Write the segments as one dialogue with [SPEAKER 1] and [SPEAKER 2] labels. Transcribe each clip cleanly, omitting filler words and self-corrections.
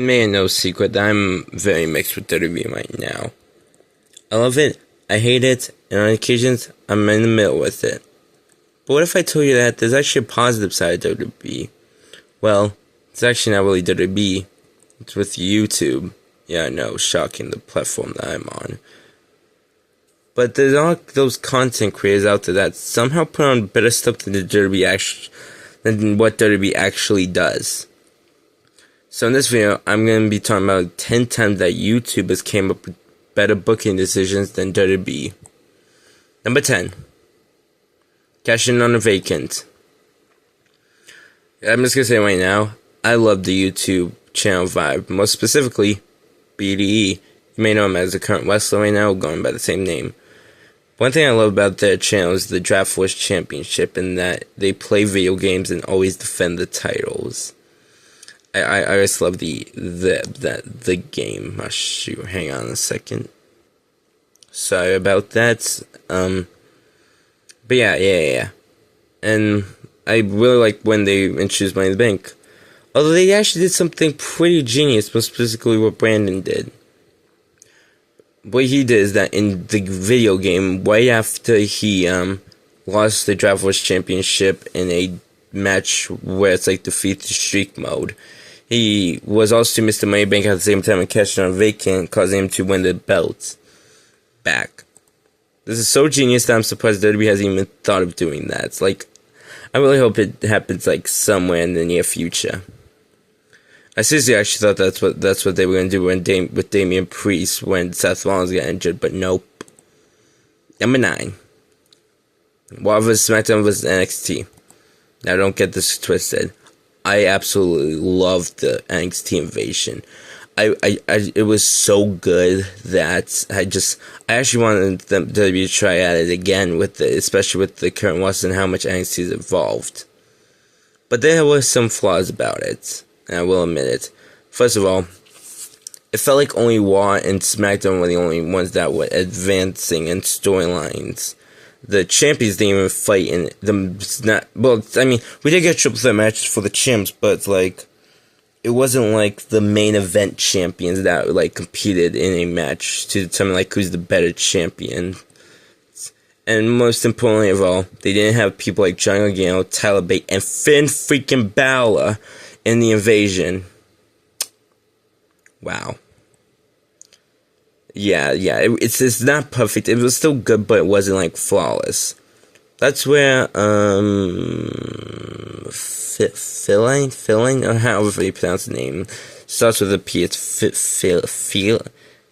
[SPEAKER 1] Man, no secret that I'm very mixed with WWE right now. I love it, I hate it, and on occasions, I'm in the middle with it. But what if I told you that there's actually a positive side of WWE? Well, it's actually not really WWE, it's with YouTube. Yeah, I know, shocking, the platform that I'm on. But there's all those content creators out there that somehow put on better stuff than what WWE actually does. So in this video, I'm going to be talking about 10 times that YouTubers came up with better booking decisions than WWE. Number 10. Cashing on a vacant. I'm just going to say right now, I love the YouTube channel vibe. Most specifically, BDE. You may know him as the current wrestler right now, going by the same name. One thing I love about their channel is the Draft Force Championship, and that they play video games and always defend the titles. I just love the game. Oh, shoot, hang on a second. Sorry about that. But yeah. And I really like when they introduced Money in the Bank. Although they actually did something pretty genius, most specifically what Brandon did. What he did is that in the video game, right after he lost the Draft Force Championship in a match where it's like defeat the streak mode, he was also Mr. Moneybank at the same time and cashed on a vacant, causing him to win the belt back. This is so genius that I'm surprised WWE hasn't even thought of doing that. It's like, I really hope it happens like somewhere in the near future. I seriously actually thought that's what they were gonna do with Damian Priest when Seth Rollins got injured, but nope. Number 9. Raw vs. SmackDown vs. NXT. Now don't get this twisted. I absolutely loved the NXT invasion. It was so good that I actually wanted them to try at it again especially with the current roster and how much NXT has evolved. But there were some flaws about it, and I will admit it. First of all, it felt like only Raw and SmackDown were the only ones that were advancing in storylines. The champions didn't even fight in them. We did get triple threat matches for the champs, but it's like, it wasn't like the main event champions that like competed in a match to determine like who's the better champion. And most importantly of all, they didn't have people like Johnny Gargano, Tyler Bate, and Finn freaking Balor in the invasion. Wow. Yeah, it's not perfect. It was still good, but it wasn't like flawless. That's where Phil, or however you pronounce the name, starts with a P. It's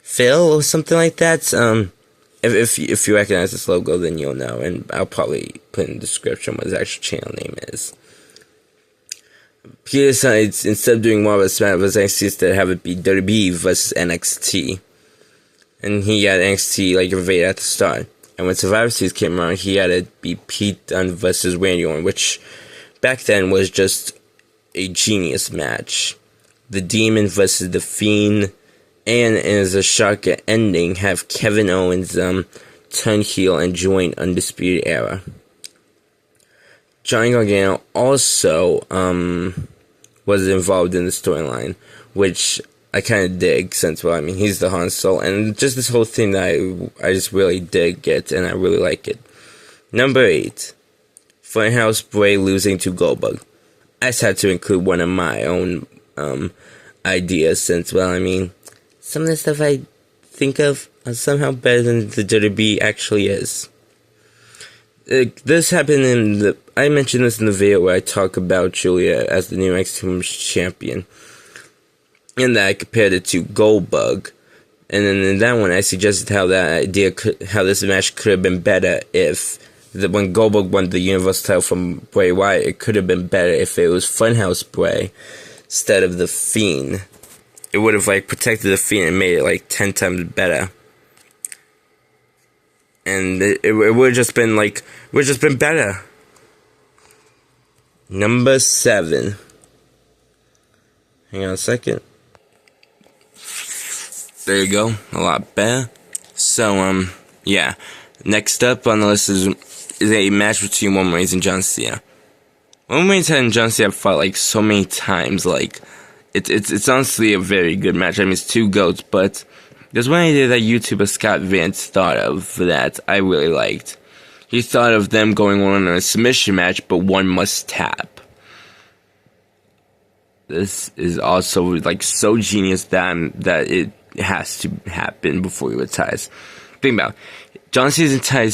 [SPEAKER 1] Phil or something like that. If you recognize this logo, then you'll know, and I'll probably put in the description what his actual channel name is. He decides, instead of doing Raw vs. SmackDown vs. NXT, instead have it be WWE vs. NXT. And he had NXT like invaded at the start. And when Survivor Series came around, he had it be Pete Dunne vs. Randy Orton, which back then was just a genius match. The Demon vs. The Fiend, and as a shocker ending, have Kevin Owens turn heel and join Undisputed Era. Johnny Gargano also was involved in the storyline, which I kind of dig, since, he's the Han Solo, and just this whole thing that I just really dig it, and I really like it. Number 8. Funhouse Bray losing to Goldberg. I just had to include one of my own ideas, since, some of the stuff I think of are somehow better than the WWE actually is. This happened I mentioned this in the video where I talk about Julia as the new NXT Women's Champion. And that I compared it to Goldberg. And then in that one, I suggested how how this match could have been better when Goldberg won the Universal title from Bray Wyatt, it could have been better if it was Funhouse Bray instead of The Fiend. It would have, protected The Fiend and made it, 10 times better. And it would have just been, better. Number 7. Hang on a second. There you go, a lot better. So, yeah. Next up on the list is a match between Roman Reigns and John Cena. Roman Reigns and John Cena fought, so many times, It's honestly a very good match. I mean, it's two GOATs, but there's one idea that YouTuber Scott Vance thought of that I really liked. He thought of them going on a submission match, but one must tap. This is also like so genius that it has to happen before he retires. Think about it. John Cena's entire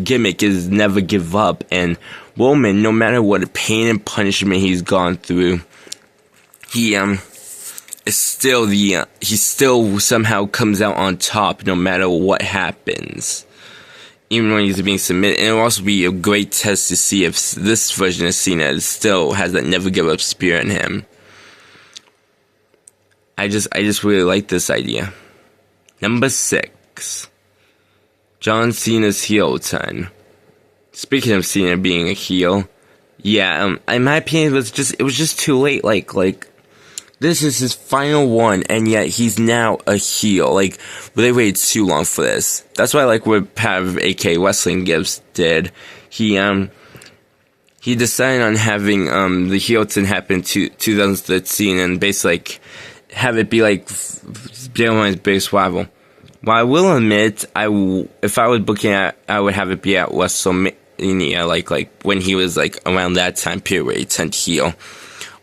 [SPEAKER 1] gimmick is never give up, and Roman, no matter what pain and punishment he's gone through, he still somehow comes out on top no matter what happens, even when he's being submitted. And it'll also be a great test to see if this version of Cena still has that never give up spirit in him. I just really like this idea. Number 6. John Cena's heel turn. Speaking of Cena being a heel, yeah, in my opinion, it was just too late. Like, this is his final one, and yet he's now a heel. Like, they waited too long for this. That's why I like what Pat of AK Wrestling Gibbs did. He decided on having the heel turn happen to 2013, and basically like have it be like Daniel's biggest rival. Well, I will admit, if I was booking it, I would have it be at WrestleMania, like when he was like around that time period where he turned heel.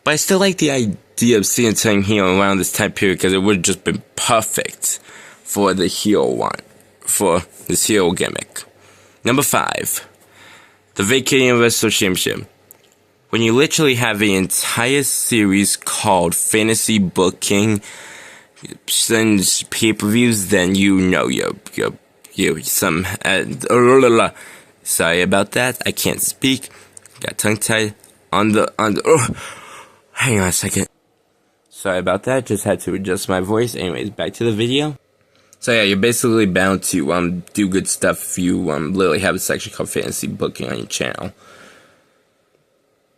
[SPEAKER 1] But I still like the idea of seeing turning heel around this time period because it would have just been perfect for the heel one, for this heel gimmick. Number 5, the vacating Universal Championship. When you literally have an entire series called Fantasy Booking sends pay-per-views, then you know you're some. Sorry about that. I can't speak. Got tongue-tied on the. Hang on a second. Sorry about that. Just had to adjust my voice. Anyways, back to the video. So yeah, you're basically bound to do good stuff if you literally have a section called Fantasy Booking on your channel.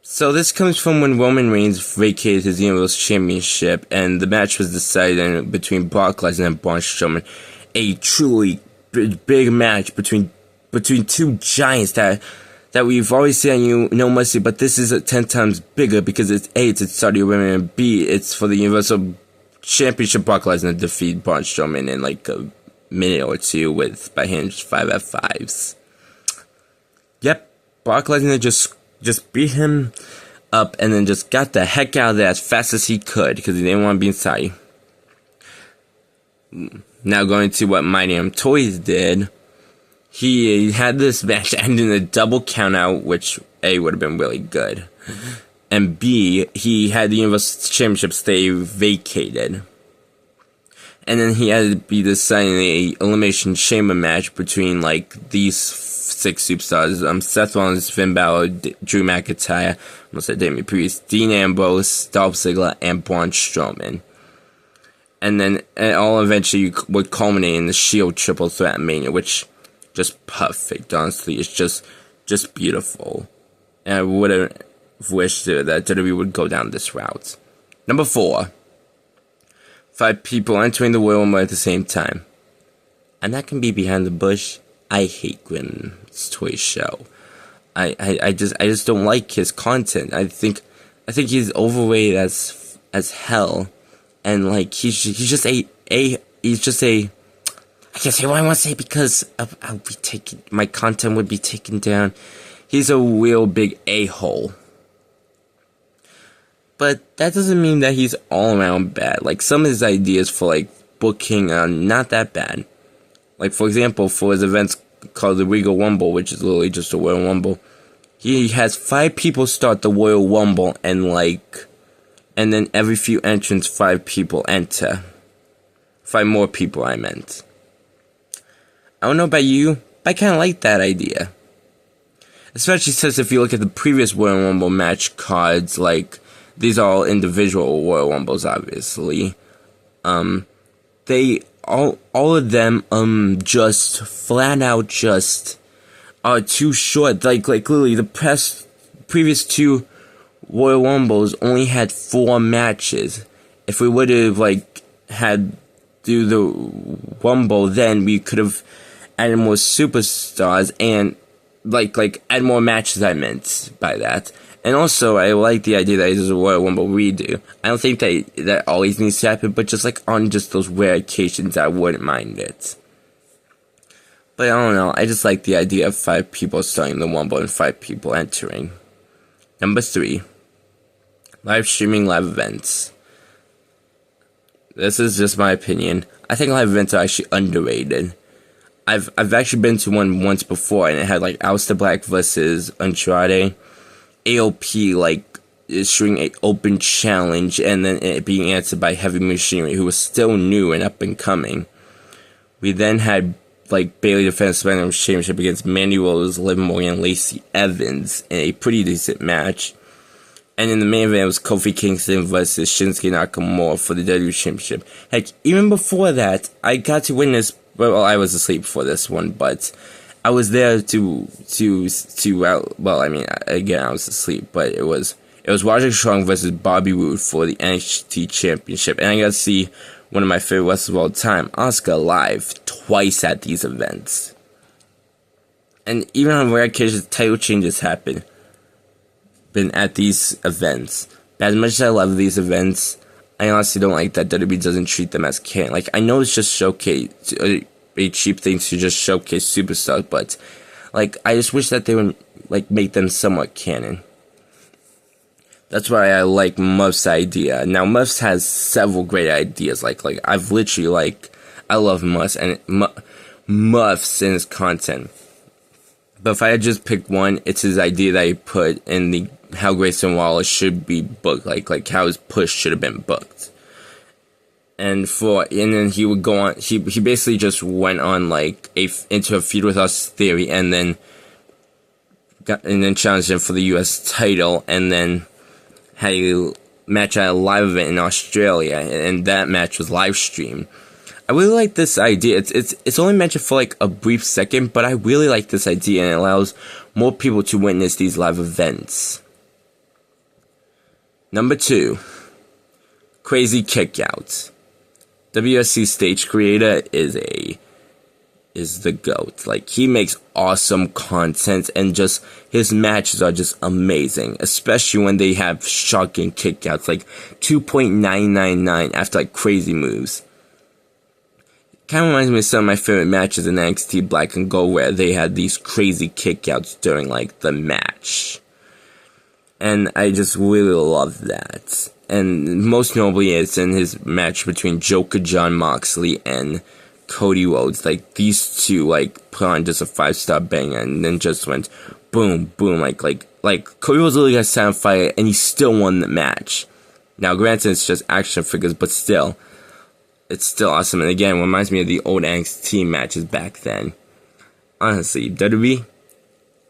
[SPEAKER 1] So this comes from when Roman Reigns vacated his Universal Championship, and the match was decided between Brock Lesnar and Braun Strowman. A truly big match between two giants that we've always seen on No Mercy, but this is 10 times bigger because it's A, it's Saudi Arabia, and B, it's for the Universal Championship. Brock Lesnar defeat Braun Strowman in like a minute or two by hitting 5 F5s. Yep, Brock Lesnar just beat him up and then just got the heck out of there as fast as he could because he didn't want to be in Saudi. Now going to what My Damn Toys did. He had this match end in a double countout, which A, would have been really good. And B, he had the Universal Championship stay vacated. And then he had to be deciding a Elimination Chamber match between like these 6 superstars. Seth Rollins, Finn Balor, Drew McIntyre, I almost said Damian Priest, Dean Ambrose, Dolph Ziggler, and Braun Strowman. And then it all eventually would culminate in the Shield Triple Threat Mania, which just perfect, honestly. It's just beautiful. And I would have wished that WWE would go down this route. Number 4. 5 people entering the Royal Rumble at the same time. And that can be behind the bush. I hate Grimm's Toy Show. I just don't like his content. I think he's overrated as hell. And like he's just a I can't say what I want to say because my content would be taken down. He's a real big a-hole. But that doesn't mean that he's all around bad. Like, some of his ideas for, like, booking are not that bad. Like, for example, for his events called the Regal Rumble, which is literally just a Royal Rumble, he has 5 people start the Royal Rumble, and then every few entrants, 5 people enter. 5 more people, I meant. I don't know about you, but I kind of like that idea. Especially since if you look at the previous Royal Rumble match cards, like, these are all individual Royal Rumbles, obviously. They all of them just flat out just are too short. Like literally the previous 2 Royal Rumbles only had 4 matches. If we would have had do the Rumble, then we could have added more superstars and like add more matches. I meant by that. And also, I like the idea that it's a Royal Rumble redo. I don't think that always needs to happen, but just like on just those rare occasions, I wouldn't mind it. But I don't know, I just like the idea of 5 people starting the Rumble and 5 people entering. Number 3. Live streaming live events. This is just my opinion. I think live events are actually underrated. I've actually been to one once before, and it had like Aleister Black versus Andrade. AOP like issuing an open challenge and then it being answered by Heavy Machinery, who was still new and up and coming. We then had like Bayley defend the SmackDown Championship against Mandy Rose, Liv Morgan, and Lacey Evans in a pretty decent match. And in the main event, it was Kofi Kingston versus Shinsuke Nakamura for the WWE Championship. Heck, even before that, I got to witness. Well, I was asleep before this one, but I was there well, I mean, again, I was asleep, but it was Roderick Strong versus Bobby Roode for the NXT Championship, and I got to see one of my favorite wrestlers of all time, Asuka, live twice at these events. And even on rare occasions, title changes happen. Been at these events. But as much as I love these events, I honestly don't like that WWE doesn't treat them as canon. Like, I know it's just showcase. A cheap thing to just showcase superstars, but like I just wish that they would like make them somewhat canon. That's why I like Muff's idea. Now Muff's has several great ideas. Like I've literally I love Muff's and Muff's and his content. But if I had just picked one, it's his idea that he put in the how Grayson Waller should be booked, like how his push should have been booked. And then he would go on. He basically just went on like into a feud with us theory, and then challenged him for the U.S. title, and then had a match at a live event in Australia, and that match was live streamed. I really like this idea. It's only mentioned for like a brief second, but I really like this idea, and it allows more people to witness these live events. Number 2, crazy kickouts. WSC stage creator is the GOAT. Like, he makes awesome content, and just his matches are just amazing, especially when they have shocking kickouts, like 2.999 after like crazy moves. Kind of reminds me of some of my favorite matches in NXT Black and Gold, where they had these crazy kickouts during like the match, and I just really love that. And most notably, it's in his match between Joker Jon Moxley and Cody Rhodes. Like, these two, like, put on just a 5-star banger, and then just went boom, boom. Like Cody Rhodes literally got silent fire, and he still won the match. Now, granted, it's just action figures, but still, it's still awesome. And again, it reminds me of the old NXT matches back then. Honestly, WWE,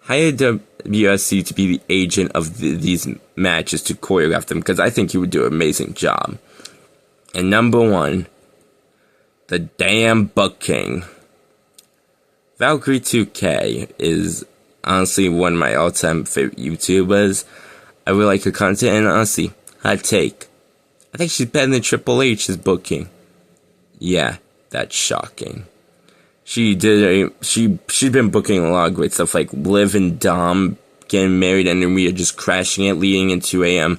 [SPEAKER 1] hire WSC to be the agent of these matches to choreograph them, because I think he would do an amazing job. And number 1, the damn booking. Valkyrie 2K is honestly one of my all-time favorite YouTubers. I really like her content, and honestly, hot take, I think she's better than Triple H's booking. Yeah, that's shocking. She's been booking a lot of great stuff, like Liv and Dom getting married, and then we are just crashing it, leading into a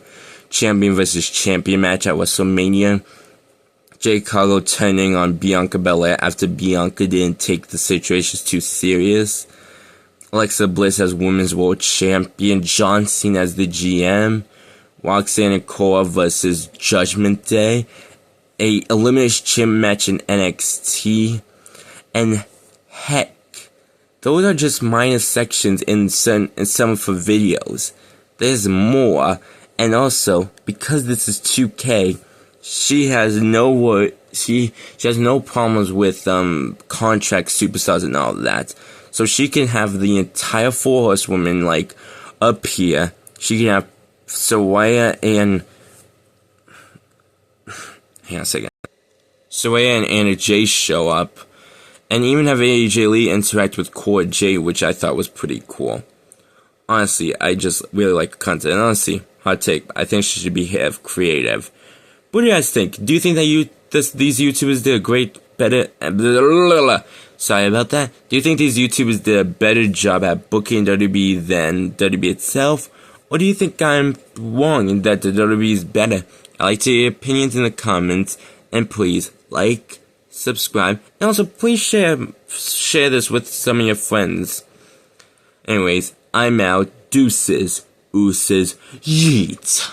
[SPEAKER 1] champion versus champion match at WrestleMania. Jade Cargill turning on Bianca Belair after Bianca didn't take the situations too serious. Alexa Bliss as Women's World Champion. John Cena as the GM. Roxanne and Cora versus Judgment Day. A Elimination Chamber match in NXT. And heck, those are just minor sections in some of her videos. There's more, and also, because this is 2K, she has no problems with contract superstars and all of that. So she can have the entire 4 horsewomen like up here. She can have Saraya and hang on a second. Saraya and Anna Jay show up. And even have AJ Lee interact with Cora Jade, which I thought was pretty cool. Honestly, I just really like the content. And honestly, hot take, I think she should be creative. What do you guys think? Do you think that these YouTubers did sorry about that. Do you think these YouTubers did a better job at booking WWE than WWE itself? Or do you think I'm wrong and that the WWE is better? I'd like to hear your opinions in the comments, and please like, subscribe, and also please share this with some of your friends. Anyways, I'm out. Deuces, ooses, yeet.